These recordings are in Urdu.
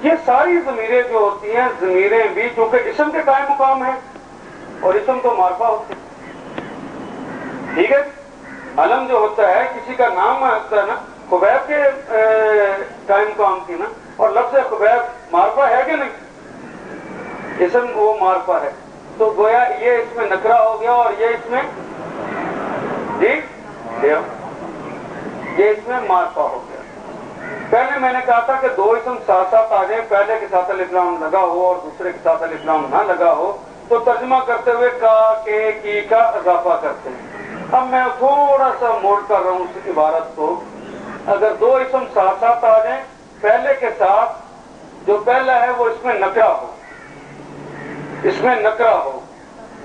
یہ ساری ضمیریں جو ہوتی ہیں، ضمیریں بھی چونکہ اسم کے قائم مقام ہیں اور اسم تو معرفہ ہوتے ہیں، ٹھیک ہے؟ علم جو ہوتا ہے کسی کا نام ہوتا ہے نا، خبیب کے قائم مقام کی نا، اور لفظ خبیب معرفہ ہے کہ نہیں؟ اسم وہ معرفہ ہے، تو گویا یہ اس میں نکرہ ہو گیا اور یہ اس میں جی یہ اس میں معرفہ ہو گیا۔ پہلے میں نے کہا تھا کہ دو اسم ساتھ ساتھ آ جائیں، پہلے کے ساتھ الف لام لگا ہو اور دوسرے کے ساتھ الف لام نہ لگا ہو تو ترجمہ کرتے ہوئے کا، کے، کی کا اضافہ کرتے ہیں۔ اب میں تھوڑا سا موڑ کر رہا ہوں اس عبارت کو، اگر دو اسم ساتھ ساتھ آ جائیں، پہلے کے ساتھ جو پہلا ہے وہ اس میں نکرہ ہو، اس میں نکرہ ہو،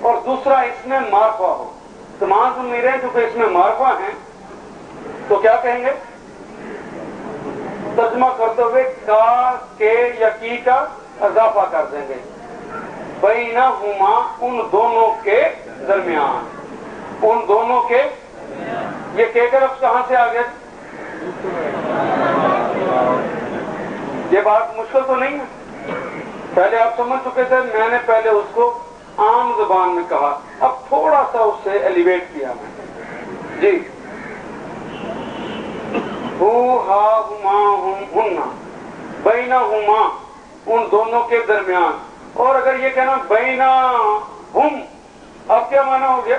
اور دوسرا اس میں معرفہ ہو، تمام ضمیریں جو کہ اس میں معرفہ ہیں تو کیا کہیں گے؟ ترجمہ کرتے ہوئے کا، کے یا کی کا اضافہ کر دیں گے، بینہما ان دونوں کے درمیان، ان دونوں کے، یہ کے کا لفظ کہاں سے آ گیا؟ یہ بات مشکل تو نہیں ہے، پہلے آپ سمجھ چکے تھے، میں نے پہلے اس کو عام زبان میں کہا، اب تھوڑا سا اس سے ایلیویٹ کیا میں جی۔ ہو، ہا، ہما، ہم، ہننا، بینہما ان دونوں کے درمیان، اور اگر یہ کہنا بینا ہم، اب کیا معنی ہو گیا؟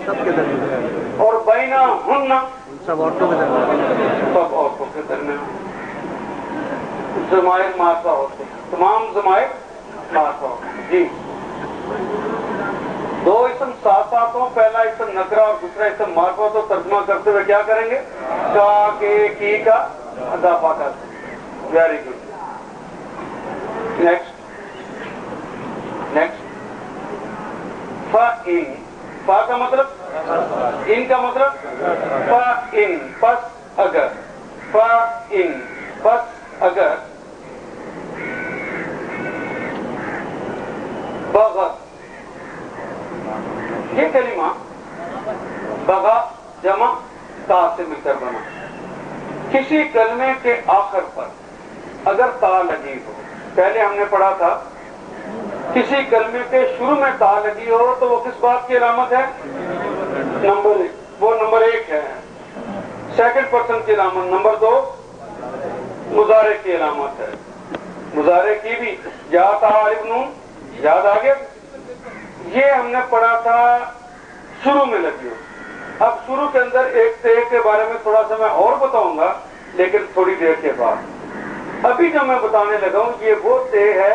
سب کے درمیان، اور بینا ہننا سب عورتوں کے درمیان، سب عورتوں کے درمیان، ضمائر معرفہ ہوتے ہیں، تمام ضمائر معرفہ ہوتے ہیں جی۔ دو اسم ساتھ ساتھ ہوں، پہلا اسم نکرہ اور دوسرا اسم معرفہ، تو ترجمہ کرتے ہوئے کیا کریں گے؟ کا، کے، کی کا اضافہ کرتے ہیں۔ ویری گڈ، نیکسٹ فَإِن، فا کا مطلب، ان کا مطلب، فَإِن پس اگر، فَإِن پس اگر، بغت، یہ کلمہ بغا جمع تا سے مل کر بنا، کسی کلمے کے آخر پر اگر تا لگی ہو، پہلے ہم نے پڑھا تھا کسی کلمے کے شروع میں تا لگی ہو تو وہ کس بات کی علامت ہے؟ نمبر ایک، وہ نمبر ایک ہے، سیکنڈ پرسن کی علامت، نمبر دو مضارع کی علامت ہے، مضارع کی بھی یا تا الف نون، یاد آ گیا؟ یہ ہم نے پڑھا تھا شروع میں لگی ہو۔ اب شروع کے اندر ایک تے کے بارے میں تھوڑا سا میں اور بتاؤں گا لیکن تھوڑی دیر کے بعد، ابھی جو میں بتانے لگا ہوں یہ وہ تے ہے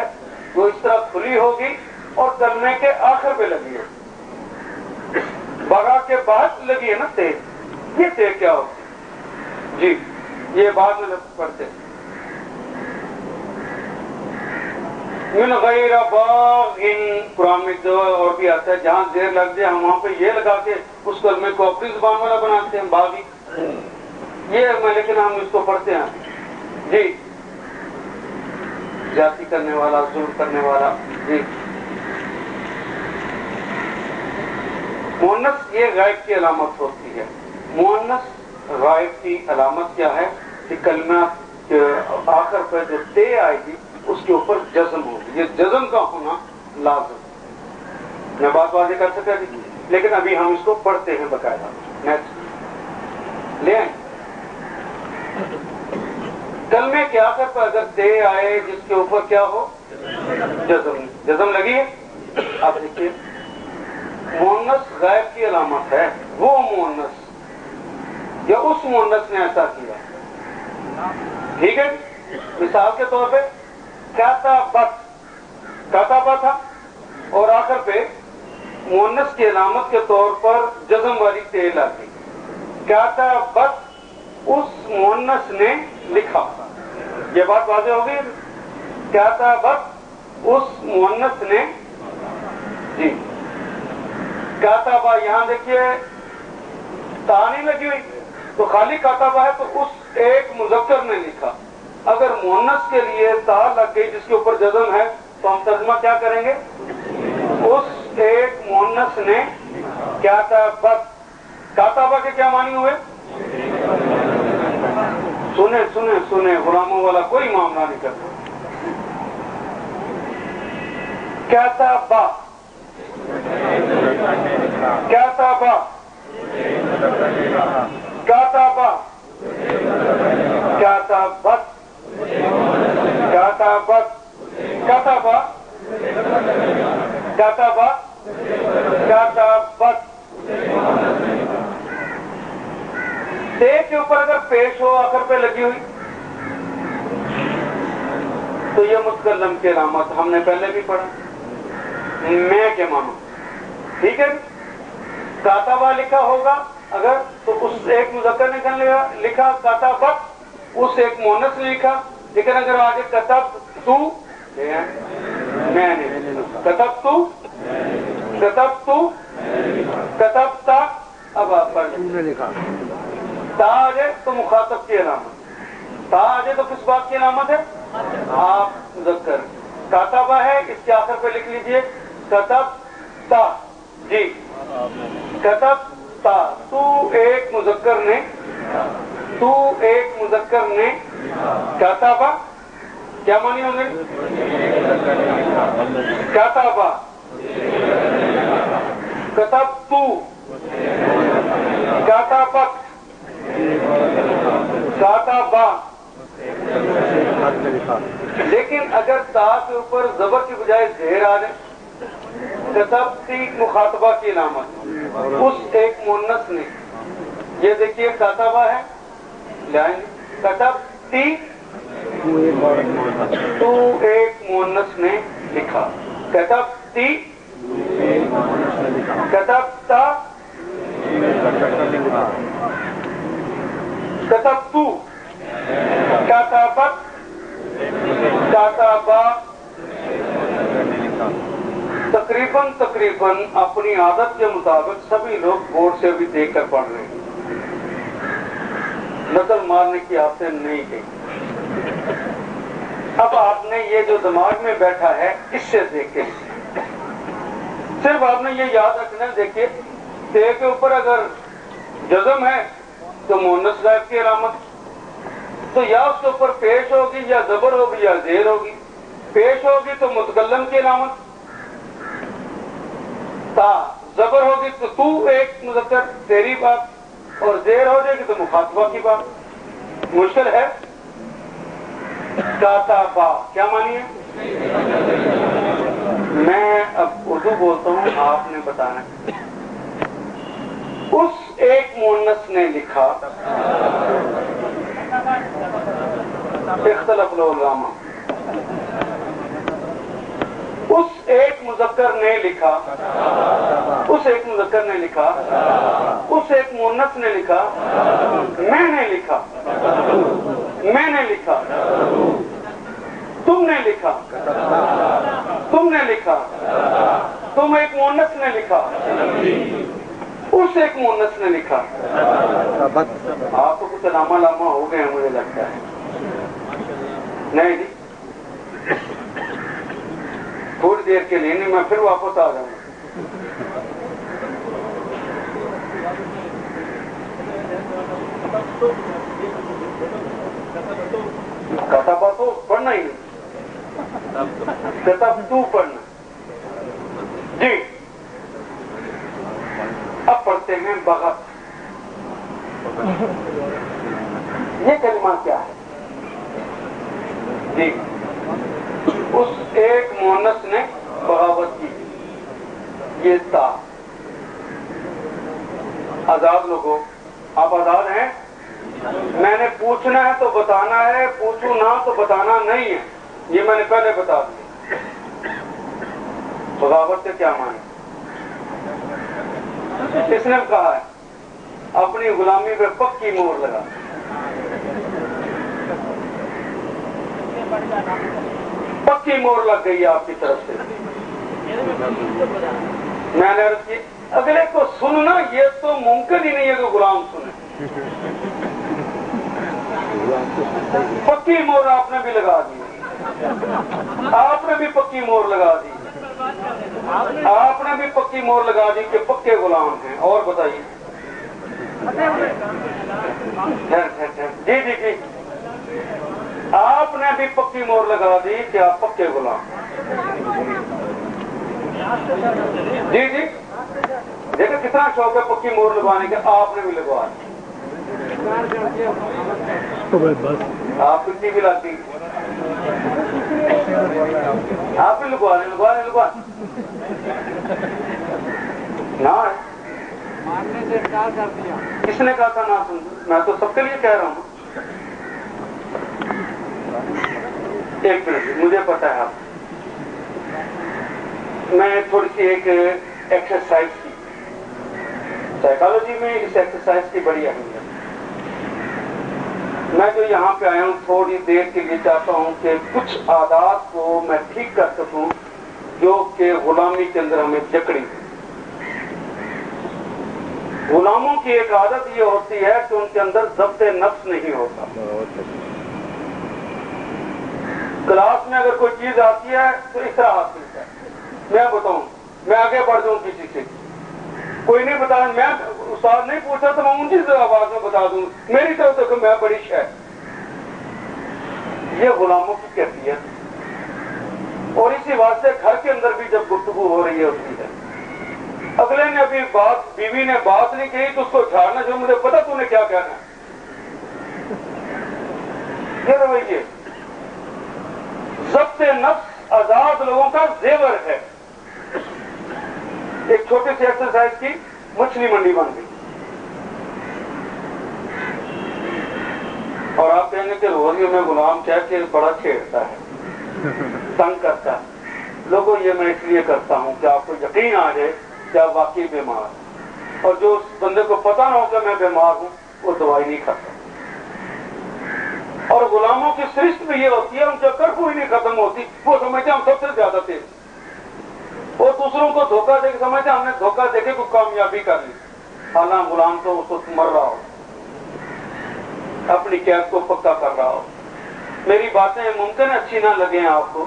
جو اس طرح کھلی ہوگی اور کلمے کے آخر پہ لگی ہے، بغا کے بعد لگی ہے نا تے، یہ تے کیا ہوگی جی، یہ بعد میں پڑھتے ہیں۔ من غیر باغ، قرآن میں جو اور بھی آتا ہے جہاں زیر لگ جائے ہم وہاں پہ یہ لگا کے اس کلمے کو اپنی زبان والا بناتے ہیں، باغی، یہ لیکن ہم اس کو پڑھتے ہیں جی، زیادتی کرنے والا، ظلم کرنے والا جی۔ مؤنث یہ غائب کی علامت ہوتی ہے، مؤنث غائب کی علامت کیا ہے کہ کلمہ کے آخر پہ جو تے آئے گی اس کے اوپر جزم ہوگی، یہ جزم کا ہونا لازم، میں بات واضح کر سکتا جی، لیکن ابھی ہم اس کو پڑھتے ہیں باقاعدہ۔ نیکسٹ لے آئیں، کلمے کے آخر پر اگر تے آئے جس کے اوپر کیا ہو؟ جزم، جزم لگی ہے۔ اب دیکھیے مؤنث غائب کی علامت ہے وہ مؤنث یا اس مؤنث نے ایسا کیا، ٹھیک ہے؟ مثال کے طور پہ کاتبت، کاتبہ تھا اور آخر پہ مؤنث کی علامت کے طور پر جزم والی تے لگی، کاتبت اس مؤنث نے لکھا، یہ بات واضح ہو گئی، کاتبت اس مؤنث نے جی، کاتبہ یہاں دیکھیے تا نہیں لگی ہوئی تو خالی کاتبہ ہے تو اس ایک مذکر نے لکھا، اگر مؤنث کے لیے تا لگ گئی جس کے اوپر جزم ہے تو ہم ترجمہ کیا کریں گے؟ اس ایک مؤنث نے کاتبت، کاتبہ کے کیا معنی ہوئے؟ سنیں غلاموں والا کوئی معاملہ نہیں کرتا، کاتبہ کاتبہ کاتبہ کاتبت کاتبت کاتبہ کاتبہ کاتبت تے کے اوپر اگر پیش ہو آخر پہ لگی ہوئی تو یہ متکلم کی علامت ہم نے پہلے بھی پڑھا میں کے مانو ٹھیک ہے کاتبہ لکھا ہوگا اگر تو اس ایک مذکر نے لکھا کاتبت اس ایک مؤنث نے لکھا لیکن اگر آگے کتب تو میں نے کتب تو کتب تو کتب تا اب آپ پڑھ لکھا تا آجے تو مخاطب کی علامت تا آجے تو کس بات کی علامت ہے آپ مذکر کاتبہ ہے اس کے آخر پہ لکھ لیجئے کتب تا جی کتب تا تو ایک مذکر نے کاتبہ کیا معنی ہوں گے کاتبہ کتب تو کاتبت کاتبہ لیکن اگر تا کے اوپر زبر کی بجائے زہر آ جائے کتبتی مخاطبہ کی علامت اس ایک مؤنث نے یہ دیکھیے کاتبہ ہے لائن کتبتی تو ایک مؤنث نے لکھا کتبتی کتبتا کتبتو کاتبت کاتبہ تقریباً اپنی عادت کے مطابق سبھی لوگ بورڈ سے بھی دیکھ کر پڑھ رہے ہیں نظر مارنے کی آپ سے نہیں کہی اب آپ نے یہ جو دماغ میں بیٹھا ہے اس سے دیکھیں صرف آپ نے یہ یاد رکھنا دیکھیے تے کے اوپر اگر جزم ہے تو مؤنث غائب کی علامت تو یا اس کے اوپر پیش ہوگی یا زبر ہوگی یا زیر ہوگی پیش ہوگی تو متکلم کی علامت تا زبر ہوگی تو ایک مذکر تیری بات اور زیر ہو جائے گی تو مخاطبہ کی بات مشکل ہے کاتبہ کیا معنی ہے میں اب اردو بولتا ہوں آپ نے بتانا اس ایک مؤنث نے لکھا اختلف العلماء اس ایک مذکر نے لکھا اس ایک مذکر نے لکھا اس ایک مؤنث نے لکھا میں نے لکھا میں نے لکھا تم نے لکھا تم نے لکھا تم ایک مؤنث نے لکھا اس ایک مؤنث نے لکھا آپ کو کچھ علامہ لاما ہو گئے ہیں مجھے لگتا ہے نہیں جی تھوڑی دیر کے لیے نہیں میں پھر واپس آ جاؤں گا کتبہ تو پڑھنا ہی نہیں کتب تو پڑھنا جی اب پڑھتے ہیں بغت یہ کلمہ کیا ہے جی اس ایک مؤنث نے بغاوت کی یہ تا آزاد لوگوں آپ آزاد ہیں میں نے پوچھنا ہے تو بتانا ہے پوچھوں نہ تو بتانا نہیں ہے یہ میں نے پہلے بتا دیا بغاوت سے کیا معنی کس نے کہا ہے اپنی غلامی پہ پکی مور لگا پکی مور لگ گئی آپ کی طرف سے میں نے عرض کی اگلے کو سننا یہ تو ممکن ہی نہیں ہے کہ غلام سنے پکی مور آپ نے بھی لگا دی آپ نے بھی پکی مور لگا دی آپ نے بھی پکی مور لگا دی کہ پکے غلام ہیں اور بتائیے جی جی جی آپ نے بھی پکی مور لگا دی کہ آپ پکے غلام جی جی دیکھیں کتنا شوق ہے پکی مور لگوانے کے, آپ نے بھی لگوا آپ کی بھی لاتی, آپ بھی لگوا لیں نہ کس نے کہا تھا نہ سن, میں تو سب کے لیے کہہ رہا ہوں. ایک منٹ مجھے پتا ہے, آپ میں تھوڑی سی ایک ایکسرسائز کی, سائیکالوجی میں اس ایکسرسائز کی بڑی اہمیت. میں جو یہاں پہ آیا ہوں تھوڑی دیر کے لیے چاہتا ہوں کہ کچھ عادات کو میں ٹھیک کر سکوں جو کہ غلامی کے اندر ہمیں جکڑی. غلاموں کی ایک عادت یہ ہوتی ہے کہ ان کے اندر ضبط نفس نہیں ہوتا. کلاس میں اگر کوئی چیز آتی ہے تو اس طرح آتی ہے, میں بتاؤں, میں آگے بڑھ جاؤں کسی سے, کوئی نہیں بتا, میں استاد نہیں پوچھا تو میں اونچی آواز میں بتا دوں میری طرف سے کہ میں بڑی شاید. یہ غلاموں کی کیفیت. اور اسی واسطے گھر کے اندر بھی جب گفتگو ہو رہی ہوتی ہے, اگلے نے ابھی بات, بیوی نے بات نہیں کہی تو اس کو جھاڑنا جو مجھے پتا تو نے کیا کہنا ہے. یہ رویے ضبط نفس آزاد لوگوں کا زیور ہے. ایک چھوٹی سی ایکسرسائز کی, مچھلی منڈی بن گئی, اور آپ کہیں گے کہ روزی میں غلام کیا کہ بڑا چھیڑتا ہے, تنگ کرتا ہے. لوگوں یہ میں اس لیے کرتا ہوں کہ آپ کو یقین آ جائے کہ آپ واقعی بیمار ہیں, اور جو اس بندے کو پتا نہ ہو کہ میں بیمار ہوں وہ دوائی نہیں کھاتا. اور غلاموں کی سرشت بھی یہ ہوتی ہے, ان کی عقل کوئی نہیں ختم ہوتی, وہ سمجھتے ہم سب سے زیادہ تیز, وہ دوسروں کو دھوکہ دے کے سمجھتے ہم نے دھوکہ دے کے کوئی کامیابی کر لی, حالانکہ غلام تو اس وقت مر رہا ہو, اپنی قید کو پکا کر رہا ہو. میری باتیں ممکن اچھی نہ لگیں آپ کو,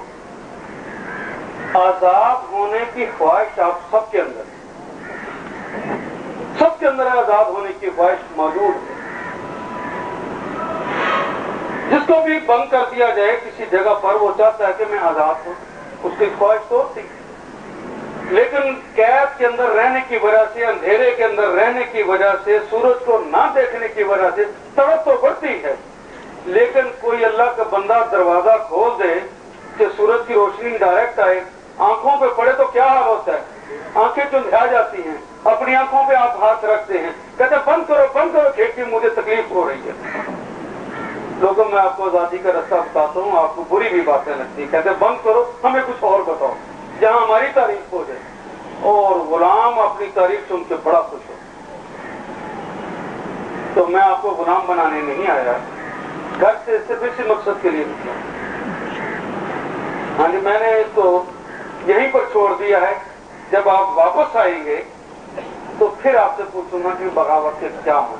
آزاد ہونے کی خواہش آپ سب کے اندر آزاد ہونے کی خواہش موجود ہے. جس کو بھی بند کر دیا جائے کسی جگہ پر وہ چاہتا ہے کہ میں آزاد ہوں, اس کی خواہش تو ہوتی. لیکن قید کے اندر رہنے کی وجہ سے, اندھیرے کے اندر رہنے کی وجہ سے, سورج کو نہ دیکھنے کی وجہ سے تڑپ تو بڑھتی ہے. لیکن کوئی اللہ کا بندہ دروازہ کھول دے کہ سورج کی روشنی ڈائریکٹ آئے, آنکھوں پہ پڑے تو کیا حال ہوتا ہے, آنکھیں چندھا جاتی ہیں, اپنی آنکھوں پہ آپ ہاتھ رکھتے ہیں, کہتے ہیں بند کرو کھیتی, مجھے تکلیف ہو رہی ہے. لوگوں میں آپ کو آزادی کا رستہ بتاتا ہوں, آپ کو بری بھی باتیں لگتی ہیں, کہتے ہیں بند کرو, ہمیں کچھ اور بتاؤ جہاں ہماری تعریف ہو جائے. اور غلام اپنی تعریف سن کے بڑا خوش ہو. تو میں آپ کو غلام بنانے نہیں آیا, گھر سے صرف اسی مقصد کے لیے نکلا. ہاں جی, میں نے اس کو یہیں پر چھوڑ دیا ہے. جب آپ واپس آئیں گے تو پھر آپ سے پوچھوں گا کہ بغاوت کے کیا ہوں.